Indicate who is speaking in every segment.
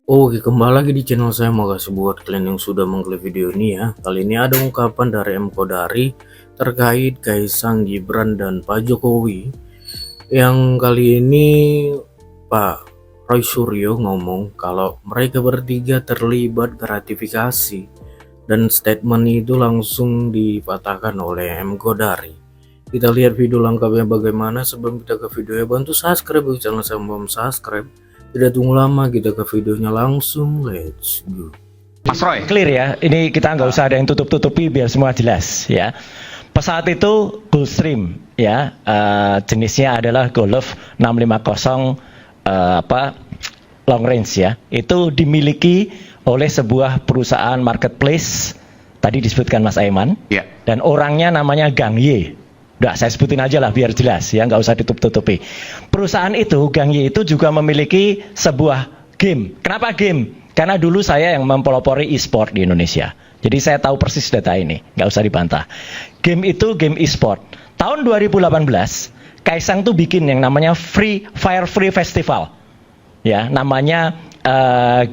Speaker 1: Oke, kembali lagi di channel saya. Makasih buat kalian yang sudah mengklik video ini ya. Kali ini ada ungkapan dari M Kodari terkait Kaisang, Gibran, dan Pak Jokowi. Yang kali ini Pak Roy Suryo ngomong kalau mereka bertiga terlibat gratifikasi, dan statement itu langsung dipatahkan oleh M Kodari. Kita lihat video lengkapnya bagaimana. Sebelum kita ke videonya, bantu subscribe bagi channel saya, belum subscribe. Tidak tunggu lama, kita ke videonya langsung. Let's go.
Speaker 2: Mas Roy,
Speaker 3: Clear ya, ini kita nggak usah ada yang tutup-tutupi biar semua jelas ya. Pesawat itu Gulfstream ya, jenisnya adalah Golf 650 long range ya. Itu dimiliki oleh sebuah perusahaan marketplace, tadi disebutkan Mas Aiman,
Speaker 2: ya.
Speaker 3: dan orangnya namanya Gang Ye. Udah saya sebutin aja lah biar jelas ya, nggak usah ditutup-tutupi. Perusahaan itu, Gang Ye itu juga memiliki sebuah game. Kenapa game? Karena dulu saya yang mempelopori e-sport di Indonesia. Jadi saya tahu persis data ini, nggak usah dibantah. Game itu game e-sport. Tahun 2018, Kaisang tuh bikin yang namanya Free Festival. Ya, namanya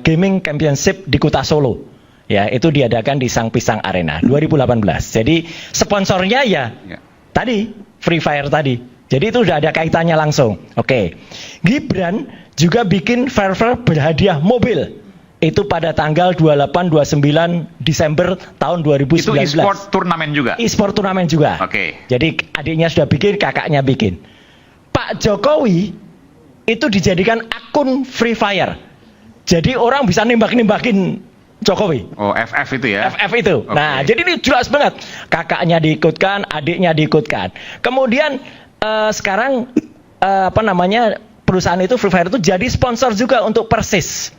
Speaker 3: Gaming Championship di Kota Solo. Ya, itu diadakan di Sang Pisang Arena 2018. Jadi sponsornya ya. Tadi, Free Fire tadi. Jadi itu udah ada kaitannya langsung. Oke. Gibran juga bikin Fair berhadiah mobil. Itu pada tanggal 28-29 Desember tahun 2019.
Speaker 2: Itu e-sport turnamen juga?
Speaker 3: E-sport turnamen juga.
Speaker 2: Oke.
Speaker 3: Jadi adiknya sudah bikin, kakaknya bikin. Pak Jokowi itu dijadikan akun Free Fire. Jadi orang bisa nembak-nembakin Jokowi.
Speaker 2: Oh, FF itu ya?
Speaker 3: FF itu.
Speaker 2: Oke.
Speaker 3: Nah, jadi ini jelas banget. Kakaknya diikutkan, adiknya diikutkan. Kemudian sekarang perusahaan itu Free Fire itu jadi sponsor juga untuk Persis.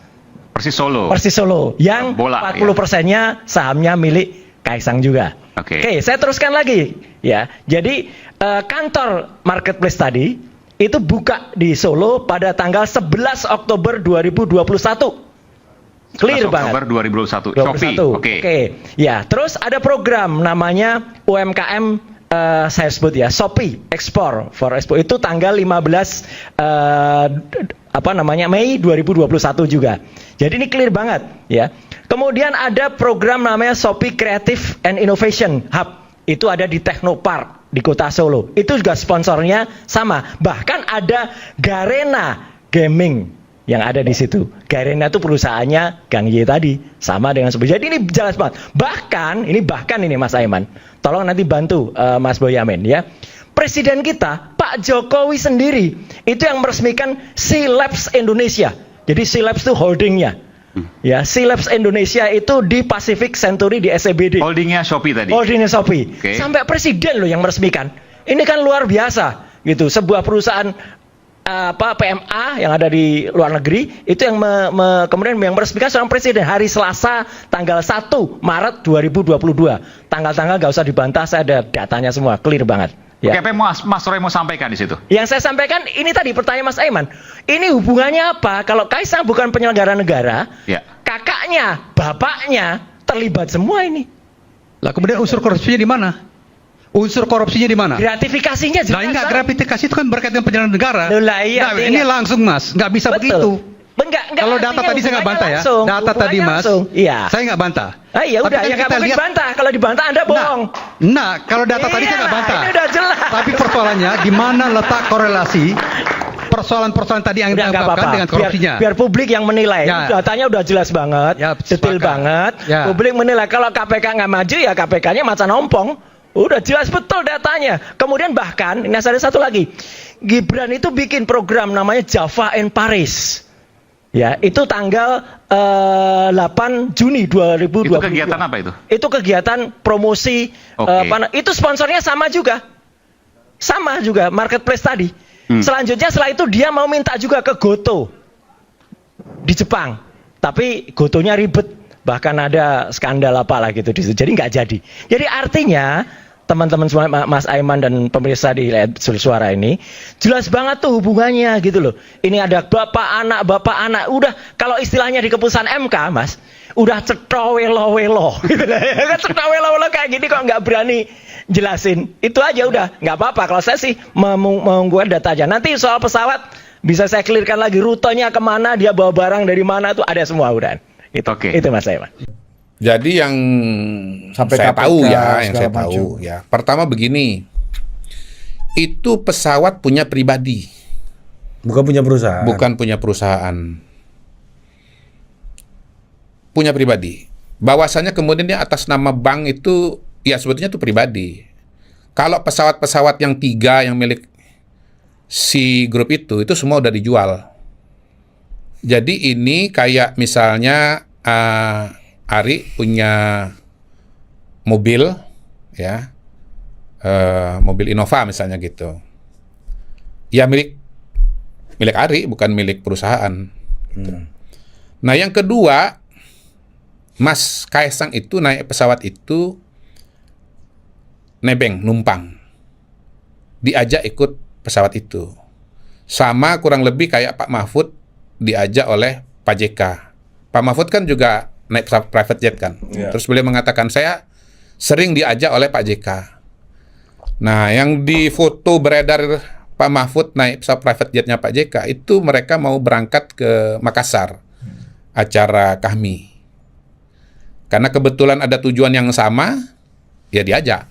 Speaker 2: Persis Solo.
Speaker 3: Persis Solo yang
Speaker 2: Bola,
Speaker 3: 40%-nya sahamnya milik Kaisang juga.
Speaker 2: Oke.
Speaker 3: Oke, saya teruskan lagi ya. Jadi kantor marketplace tadi itu buka di Solo pada tanggal 11 Oktober 2021. Clear banget.
Speaker 2: Oktober 2021.
Speaker 3: 21.
Speaker 2: Shopee. Oke.
Speaker 3: Ya, terus ada program namanya UMKM, saya sebut ya, Shopee Export for Expo. Itu tanggal 15 Mei 2021 juga. Jadi ini clear banget ya. Kemudian ada program namanya Shopee Creative and Innovation Hub. Itu ada di Technopark di Kota Solo. Itu juga sponsornya sama. Bahkan ada Garena Gaming yang ada di situ. Garena itu perusahaannya Gang Ye tadi, sama dengan Shopee. Jadi ini jelas banget. Bahkan ini Mas Aiman, tolong nanti bantu Mas Boyamin ya. Presiden kita, Pak Jokowi sendiri, itu yang meresmikan Sea Labs Indonesia. Jadi Sea Labs itu holdingnya. Ya, Sea Labs Indonesia itu di Pacific Century di SCBD.
Speaker 2: Holdingnya Shopee tadi?
Speaker 3: Holdingnya Shopee.
Speaker 2: Okay.
Speaker 3: Sampai presiden loh yang meresmikan. Ini kan luar biasa gitu. Sebuah perusahaan PMA yang ada di luar negeri itu yang kemudian yang meresmikan seorang presiden hari Selasa tanggal 1 Maret 2022. Tanggal-tanggal gak usah dibantah, saya ada datanya semua, clear banget. Ya.
Speaker 2: Oke, apa Mas Roy mau sampaikan di situ?
Speaker 3: Yang saya sampaikan ini tadi pertanyaan Mas Aiman. Ini hubungannya apa? Kalau Kaisang bukan penyelenggara negara,
Speaker 2: Ya.
Speaker 3: kakaknya, bapaknya terlibat semua ini.
Speaker 4: Lah kemudian unsur korupsinya di mana? Unsur korupsinya di mana?
Speaker 3: Gratifikasinya jelas.
Speaker 4: Nah, enggak, gratifikasi itu kan berkaitan dengan penyelenggaraan negara.
Speaker 3: Loh, lah, iya,
Speaker 4: Nah,
Speaker 3: artinya-
Speaker 4: ini langsung Mas, nggak bisa
Speaker 3: Betul.
Speaker 4: begitu.
Speaker 3: Enggak,
Speaker 4: Kalau data
Speaker 3: artinya
Speaker 4: tadi saya nggak bantah ya.
Speaker 3: langsung.
Speaker 4: Data tadi
Speaker 3: Hubungannya
Speaker 4: Mas,
Speaker 3: langsung. Iya.
Speaker 4: saya nggak bantah.
Speaker 3: Ah, ya
Speaker 4: Tapi
Speaker 3: udah,
Speaker 4: kan
Speaker 3: ya nggak
Speaker 4: kita
Speaker 3: mungkin
Speaker 4: lihat-
Speaker 3: dibantah. Kalau dibantah Anda bohong.
Speaker 4: Nah, kalau data tadi saya nggak
Speaker 3: Iyalah,
Speaker 4: bantah.
Speaker 3: ini udah jelas.
Speaker 4: Tapi persoalannya di mana letak korelasi persoalan-persoalan tadi yang
Speaker 3: Udah nggak
Speaker 4: diungkapkan
Speaker 3: apa-apa.
Speaker 4: dengan korupsinya?
Speaker 3: Biar publik yang menilai.
Speaker 4: Ya.
Speaker 3: Datanya udah jelas banget,
Speaker 4: Ya,
Speaker 3: detail
Speaker 4: sepakat.
Speaker 3: banget.
Speaker 4: Ya.
Speaker 3: Publik menilai. Kalau KPK nggak maju ya KPK-nya macan ompong. Udah jelas betul datanya. Kemudian bahkan, ini ada satu lagi. Gibran itu bikin program namanya Java in Paris. Ya, itu tanggal 8 Juni 2022.
Speaker 2: Itu kegiatan apa itu?
Speaker 3: Itu kegiatan promosi.
Speaker 2: Oke.
Speaker 3: Itu sponsornya sama juga. Sama juga, marketplace tadi. Selanjutnya setelah itu dia mau minta juga ke Goto di Jepang. Tapi Gotonya ribet. Bahkan ada skandal apalah gitu di situ. Jadi nggak jadi. Jadi artinya teman-teman semua, Mas Aiman dan pemirsa di suara ini, jelas banget tuh hubungannya gitu loh. Ini ada bapak anak. Udah kalau istilahnya di keputusan MK, Mas, udah cetowelo-welo. Cetowelo-welo kayak gini kok nggak berani jelasin. Itu aja udah, nggak apa-apa. Kalau saya sih menggunakan data aja. Nanti soal pesawat Bisa saya clearkan lagi rutenya kemana, dia bawa barang dari mana tuh ada semua udah.
Speaker 2: Oke.
Speaker 3: Itu Mas Saiman.
Speaker 5: Jadi yang
Speaker 6: Sampai
Speaker 5: saya
Speaker 6: KPK,
Speaker 5: tahu ya, yang
Speaker 6: segala
Speaker 5: saya
Speaker 6: macam.
Speaker 5: tahu ya. Pertama begini, itu pesawat punya pribadi,
Speaker 6: Bukan punya perusahaan.
Speaker 5: bukan punya perusahaan. Punya pribadi. Bahwasanya kemudian dia atas nama bank itu, ya sebetulnya itu pribadi. Kalau pesawat-pesawat yang 3 yang milik si grup itu semua udah dijual. Jadi ini kayak misalnya Ari punya mobil, ya, mobil Innova misalnya gitu. Ya milik Ari, bukan milik perusahaan. Nah yang kedua, Mas Kaisang itu naik pesawat itu nebeng, numpang. Diajak ikut pesawat itu. Sama kurang lebih kayak Pak Mahfud diajak oleh Pak JK. Pak Mahfud kan juga naik pesawat private jet kan. Terus beliau mengatakan, saya sering diajak oleh Pak JK. Nah, yang di foto beredar Pak Mahfud naik pesawat private jetnya Pak JK, itu mereka mau berangkat ke Makassar. Acara Kahmi. Karena kebetulan ada tujuan yang sama, ya diajak.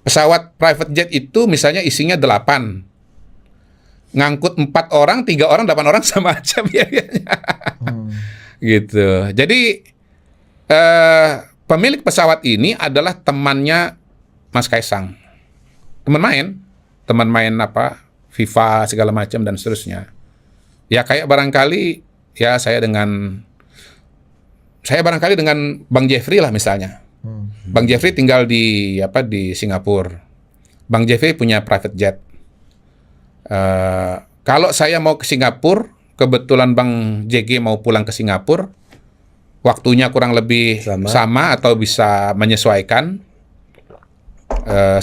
Speaker 5: Pesawat private jet itu misalnya isinya 8. Ngangkut 4 orang, 3 orang, 8 orang sama aja biayanya. Gitu. Jadi pemilik pesawat ini adalah temannya Mas Kaisang. Teman main apa? FIFA segala macam dan seterusnya. Ya kayak barangkali ya saya barangkali dengan Bang Jeffrey lah misalnya. Bang Jeffrey tinggal di Singapura. Bang Jeffrey punya private jet. Kalau saya mau ke Singapura, kebetulan Bang JG mau pulang ke Singapura, waktunya kurang lebih sama atau bisa menyesuaikan.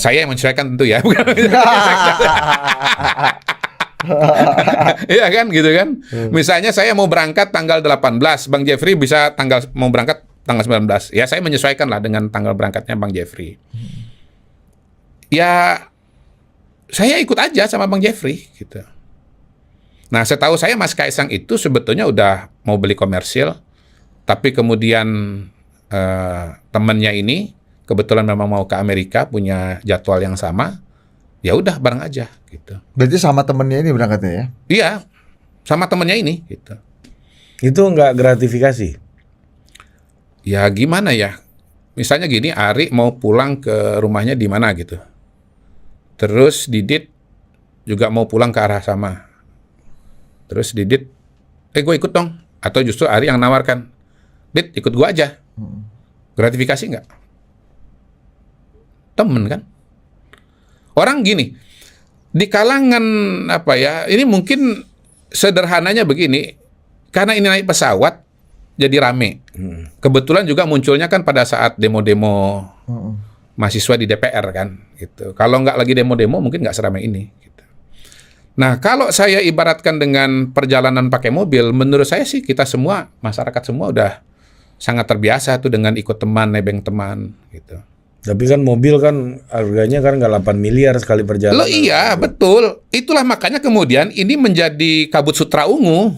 Speaker 5: Saya yang menyesuaikan tentu ya, bukan? Iya kan, gitu kan? Misalnya saya mau berangkat tanggal 18, Bang Jeffrey bisa mau berangkat tanggal 19. Ya saya menyesuaikan lah dengan tanggal berangkatnya Bang Jeffrey. Ya saya ikut aja sama Bang Jeffrey gitu. Nah, setahu saya Mas Kaisang itu sebetulnya udah mau beli komersil, tapi kemudian temannya ini kebetulan memang mau ke Amerika, punya jadwal yang sama, ya udah bareng aja gitu.
Speaker 6: Berarti sama temennya ini berangkatnya ya?
Speaker 5: Iya, sama temannya ini gitu.
Speaker 7: Itu nggak gratifikasi?
Speaker 5: Ya gimana ya? Misalnya gini, Ari mau pulang ke rumahnya di mana gitu. Terus Didit juga mau pulang ke arah sama. Terus Didit, gue ikut dong. Atau justru Ari yang nawarkan, Dit ikut gue aja. Gratifikasi nggak? Temen kan? Orang gini, di kalangan ini mungkin sederhananya begini, karena ini naik pesawat, jadi rame. Kebetulan juga munculnya kan pada saat demo-demo mahasiswa di DPR kan, gitu. Kalau nggak lagi demo-demo mungkin nggak seramai ini. Gitu. Nah, kalau saya ibaratkan dengan perjalanan pakai mobil, menurut saya sih kita semua, masyarakat semua udah sangat terbiasa tuh dengan ikut teman, nebeng teman, gitu.
Speaker 7: Tapi kan mobil kan harganya kan nggak 8 miliar sekali perjalanan.
Speaker 5: Loh iya, betul. Itulah makanya kemudian ini menjadi kabut sutra ungu.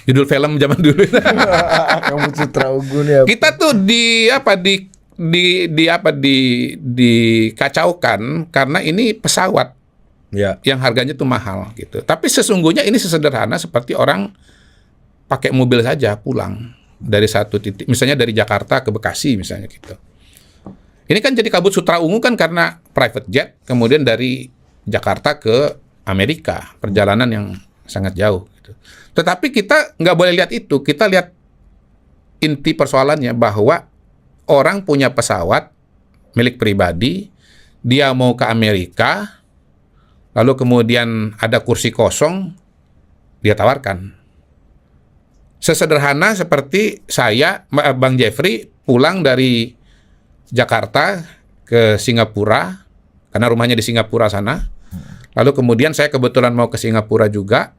Speaker 5: Judul film zaman dulu.
Speaker 6: Kamu Citra Ungu nih.
Speaker 5: Kita tuh dikacaukan karena ini pesawat
Speaker 7: Ya.
Speaker 5: yang harganya tuh mahal gitu. Tapi sesungguhnya ini sesederhana seperti orang pakai mobil saja pulang dari satu titik, misalnya dari Jakarta ke Bekasi misalnya gitu. Ini kan jadi kabut sutra ungu kan karena private jet, kemudian dari Jakarta ke Amerika, perjalanan yang sangat jauh. Gitu. Tetapi kita nggak boleh lihat itu, kita lihat inti persoalannya bahwa orang punya pesawat milik pribadi, dia mau ke Amerika, lalu kemudian ada kursi kosong, dia tawarkan. Sesederhana seperti saya, Bang Jeffrey, pulang dari Jakarta ke Singapura, karena rumahnya di Singapura sana. Lalu kemudian saya kebetulan mau ke Singapura juga,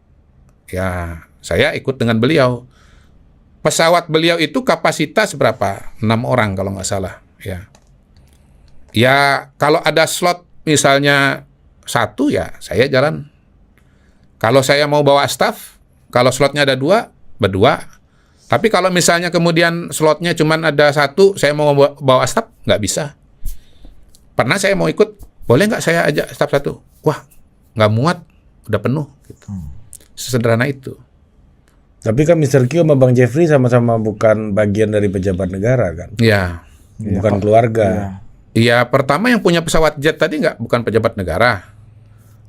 Speaker 5: ya saya ikut dengan beliau. Pesawat beliau itu kapasitas berapa? 6 orang kalau nggak salah. Ya kalau ada slot misalnya 1 ya saya jalan. Kalau saya mau bawa staff, kalau slotnya ada 2, berdua. Tapi kalau misalnya kemudian slotnya cuma ada 1, saya mau bawa staff, nggak bisa. Pernah saya mau ikut, boleh nggak saya ajak staff 1? Wah, nggak muat, udah penuh. Gitu. Sesederhana itu.
Speaker 7: Tapi kan Mr. Q sama Bang Jeffrey sama-sama bukan bagian dari pejabat negara kan?
Speaker 5: Ya,
Speaker 7: Bukan keluarga.
Speaker 5: iya, pertama yang punya pesawat jet tadi bukan pejabat negara.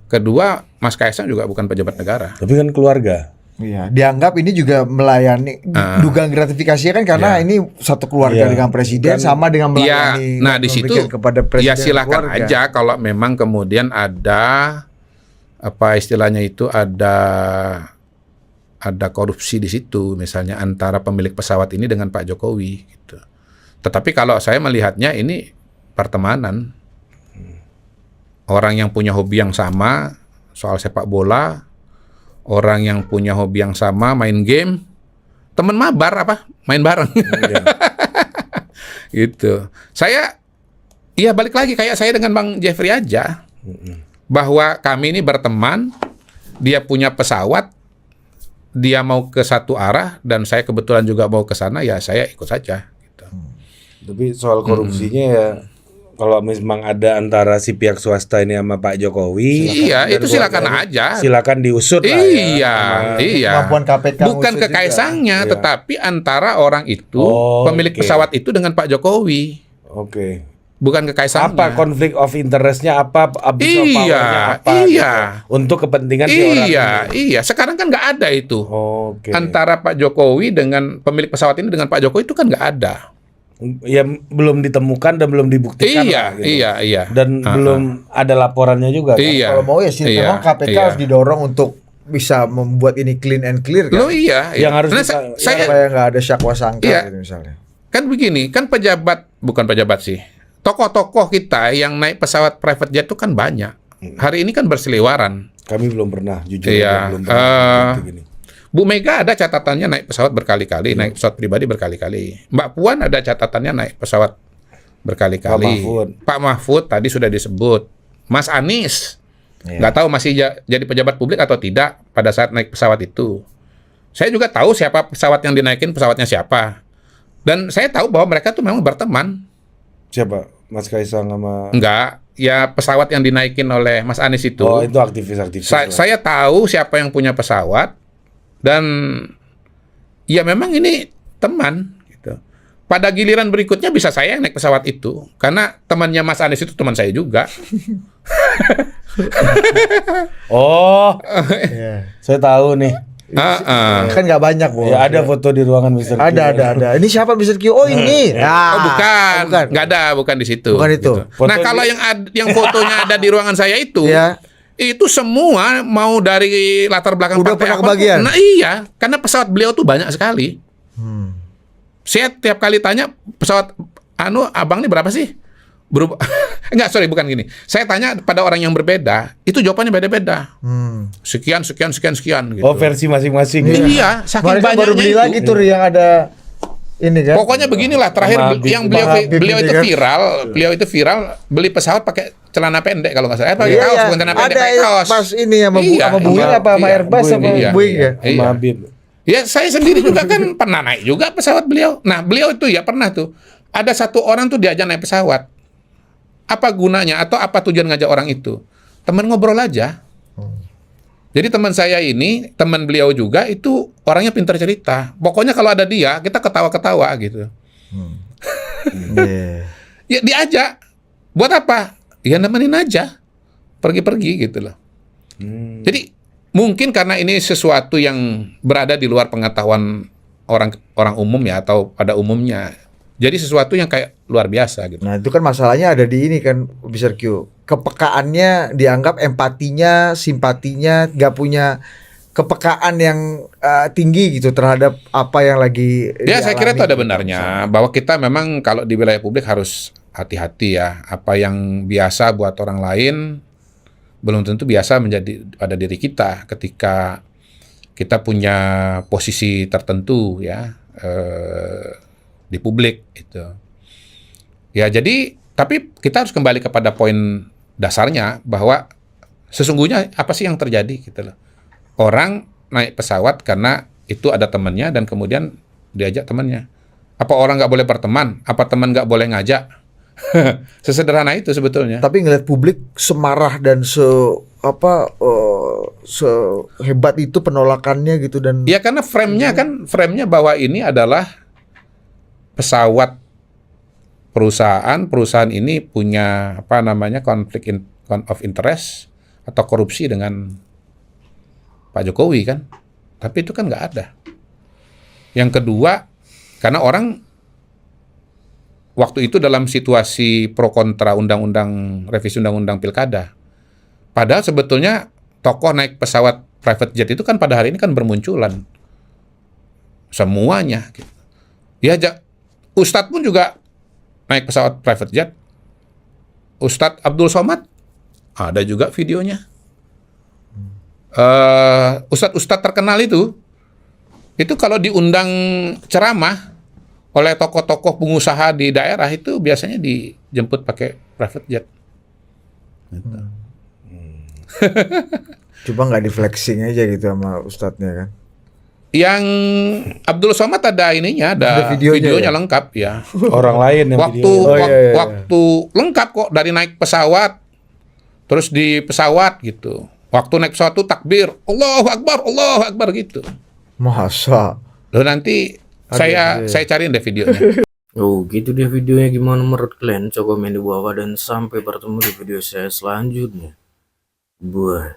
Speaker 5: Kedua, Mas Kaisang juga bukan pejabat negara.
Speaker 7: Tapi kan keluarga.
Speaker 6: Iya, dianggap ini juga melayani dugaan gratifikasinya kan karena ini satu keluarga
Speaker 7: Iya.
Speaker 6: dengan presiden
Speaker 7: Kan-
Speaker 6: sama dengan
Speaker 5: Iya,
Speaker 6: melayani.
Speaker 5: nah di situ
Speaker 6: memberikan kepada presiden
Speaker 5: ya
Speaker 6: dan
Speaker 5: silakan
Speaker 6: keluarga.
Speaker 5: aja kalau memang kemudian ada apa istilahnya itu ada korupsi di situ, misalnya antara pemilik pesawat ini dengan Pak Jokowi gitu. Tetapi kalau saya melihatnya ini pertemanan. Orang yang punya hobi yang sama soal sepak bola, orang yang punya hobi yang sama main game, teman mabar main bareng. Gitu. Saya ya balik lagi kayak saya dengan Bang Jeffrey aja. Bahwa kami ini berteman, dia punya pesawat, dia mau ke satu arah dan saya kebetulan juga mau ke sana, ya saya ikut saja gitu.
Speaker 7: Tapi soal korupsinya ya, kalau memang ada antara si pihak swasta ini sama Pak Jokowi,
Speaker 5: Iya,
Speaker 7: dan
Speaker 5: itu silakan
Speaker 7: keluarganya,
Speaker 5: aja.
Speaker 7: silakan diusut lah ya.
Speaker 5: Iya,
Speaker 7: Sama-
Speaker 5: iya.
Speaker 6: Kemampuan KPK
Speaker 5: Bukan
Speaker 6: ngusut
Speaker 5: ke
Speaker 6: juga.
Speaker 5: Kaisangnya,
Speaker 7: Iya.
Speaker 5: tetapi antara orang itu,
Speaker 7: Oh,
Speaker 5: pemilik
Speaker 7: oke.
Speaker 5: pesawat itu dengan Pak Jokowi.
Speaker 7: Oke.
Speaker 5: Bukan ke Kaisangnya.
Speaker 7: Apa konflik of interestnya, apa abuse of
Speaker 5: Iya,
Speaker 7: powernya apa
Speaker 5: iya.
Speaker 7: gitu. Untuk kepentingan si orang
Speaker 5: Iya,
Speaker 7: ini.
Speaker 5: iya. Sekarang kan nggak ada itu.
Speaker 7: Oke.
Speaker 5: Antara Pak Jokowi dengan pemilik pesawat ini dengan Pak Jokowi itu kan nggak ada.
Speaker 7: Ya belum ditemukan dan belum dibuktikan
Speaker 5: Iya,
Speaker 7: lah, gitu.
Speaker 5: iya, iya.
Speaker 7: Dan belum ada laporannya juga kan?
Speaker 5: Iya.
Speaker 6: Kalau mau ya sih
Speaker 5: Iya,
Speaker 6: memang KPK
Speaker 5: iya.
Speaker 6: harus didorong untuk bisa membuat ini clean and clear kan.
Speaker 5: Loh iya, iya.
Speaker 7: Yang harus
Speaker 5: Nah,
Speaker 7: kita-
Speaker 5: saya
Speaker 6: Supaya nggak ada syakwa sangka
Speaker 5: Iya.
Speaker 6: gitu misalnya.
Speaker 5: kan begini, kan bukan pejabat sih. Tokoh-tokoh kita yang naik pesawat private jet itu kan banyak. Hari ini kan berseliweran.
Speaker 7: Kami belum pernah, jujur
Speaker 5: Iya,
Speaker 7: aja, belum pernah seperti gini.
Speaker 5: Bu Mega ada catatannya naik pesawat berkali-kali, naik pesawat pribadi berkali-kali. Mbak Puan ada catatannya naik pesawat berkali-kali. Pak Mahfud tadi sudah disebut. Mas Anies nggak tahu masih jadi pejabat publik atau tidak pada saat naik pesawat itu. Saya juga tahu siapa pesawat yang dinaikin, pesawatnya siapa. Dan saya tahu bahwa mereka tuh memang berteman.
Speaker 7: Siapa? Mas Kaisang sama...
Speaker 5: Enggak, ya pesawat yang dinaikin oleh Mas Anies itu.
Speaker 7: Oh, itu aktivis-aktivis. lah.
Speaker 5: Saya tahu siapa yang punya pesawat dan ya memang ini teman gitu. Pada giliran berikutnya bisa saya yang naik pesawat itu karena temannya Mas Anies itu teman saya juga.
Speaker 7: Oh,
Speaker 6: Iya.
Speaker 7: saya tahu nih.
Speaker 6: Kan nggak banyak, Bu.
Speaker 7: Ya, ada foto di ruangan Mr. Q.
Speaker 6: Ada. Ini siapa Mr. Q? Oh, ini.
Speaker 5: Oh bukan,
Speaker 6: bukan.
Speaker 5: nggak ada, bukan di situ.
Speaker 6: Bukan itu.
Speaker 5: Gitu. Nah
Speaker 7: Foto
Speaker 5: kalau yang fotonya ada di ruangan saya itu,
Speaker 6: Ya.
Speaker 5: itu semua mau dari latar belakang
Speaker 6: Udah
Speaker 5: partai
Speaker 6: pernah
Speaker 5: apapun.
Speaker 6: kebagian?
Speaker 5: Nah iya, karena pesawat beliau tuh banyak sekali. Saya tiap kali tanya pesawat abang ini berapa sih? Enggak, sorry, bukan gini. Saya tanya pada orang yang berbeda, itu jawabannya beda-beda. Sekian gitu.
Speaker 7: Oh, versi masing-masing. ya.
Speaker 5: Iya, saking
Speaker 6: Kemarin kan
Speaker 5: banyaknya
Speaker 6: baru beli
Speaker 5: itu.
Speaker 6: lagi tuh yang ada ini kan.
Speaker 5: Pokoknya beginilah terakhir
Speaker 7: Sama Habib.
Speaker 5: yang
Speaker 6: Sama Habib
Speaker 5: beliau
Speaker 6: ini
Speaker 5: itu
Speaker 6: kan.
Speaker 5: viral beli pesawat pakai celana pendek kalau nggak salah. Pakai
Speaker 6: Iya,
Speaker 5: kaos
Speaker 6: iya.
Speaker 5: bukan celana pendek,
Speaker 6: Ada
Speaker 5: pakai kaos.
Speaker 6: pas ini sama
Speaker 5: Iya,
Speaker 6: sama Boeing
Speaker 5: iya,
Speaker 6: apa sama
Speaker 5: iya,
Speaker 6: Airbus
Speaker 7: Boeing,
Speaker 6: sama
Speaker 5: iya,
Speaker 6: Boeing ya.
Speaker 7: Sama
Speaker 5: Iya.
Speaker 7: Habib.
Speaker 5: Ya saya sendiri juga kan pernah naik juga pesawat beliau. Nah beliau itu ya pernah tuh. Ada satu orang tuh diajak naik pesawat. Apa gunanya atau apa tujuan ngajak orang itu? Teman ngobrol aja. Jadi teman saya ini, teman beliau juga itu orangnya pintar cerita. Pokoknya kalau ada dia, kita ketawa-ketawa gitu.
Speaker 6: Iya.
Speaker 5: Ya diajak. Buat apa? Ya nemenin aja. Pergi-pergi gitu loh. Jadi mungkin karena ini sesuatu yang berada di luar pengetahuan orang umum ya atau pada umumnya. Jadi sesuatu yang kayak luar biasa gitu.
Speaker 6: Nah, itu kan masalahnya ada di ini kan Mr. Q. Kepekaannya dianggap empatinya, simpatinya nggak punya kepekaan yang tinggi gitu terhadap apa yang lagi
Speaker 5: Ya saya kira itu ada
Speaker 6: dialami.
Speaker 5: benarnya bahwa kita memang kalau di wilayah publik harus hati-hati ya. Apa yang biasa buat orang lain belum tentu biasa menjadi pada diri kita ketika kita punya posisi tertentu ya di publik itu. Ya jadi tapi kita harus kembali kepada poin dasarnya bahwa sesungguhnya apa sih yang terjadi gitu loh. orang naik pesawat karena itu ada temannya dan kemudian diajak temannya. Apa orang nggak boleh berteman? Apa teman nggak boleh ngajak? Sesederhana itu sebetulnya.
Speaker 6: Tapi ngeliat publik semarah dan sehebat itu penolakannya gitu dan
Speaker 5: Ya karena frame-nya bahwa ini adalah pesawat perusahaan ini punya konflik of interest atau korupsi dengan Pak Jokowi kan. Tapi itu kan nggak ada. Yang kedua, karena orang waktu itu dalam situasi pro kontra revisi undang-undang pilkada. Padahal sebetulnya tokoh naik pesawat private jet itu kan pada hari ini kan bermunculan. Semuanya. Gitu. Ya, Ustadz pun juga naik pesawat private jet. Ustadz Abdul Somad ada juga videonya. Ustadz terkenal itu kalau diundang ceramah oleh tokoh-tokoh pengusaha di daerah itu biasanya dijemput pakai private jet.
Speaker 6: coba nggak di flexing aja gitu sama ustadznya kan.
Speaker 5: Yang Abdul Somad ada ininya, ada videonya
Speaker 6: ya?
Speaker 5: lengkap ya.
Speaker 7: Orang lain yang
Speaker 5: Waktu
Speaker 7: video.
Speaker 5: waktu lengkap kok dari naik pesawat, terus di pesawat gitu. Waktu naik pesawat tuh takbir, Allahu Akbar gitu.
Speaker 6: Masa?
Speaker 5: Loh nanti saya cariin deh videonya.
Speaker 1: Oh gitu dia videonya, gimana menurut kalian? Coba komen di bawah dan sampai bertemu di video saya selanjutnya. Buah.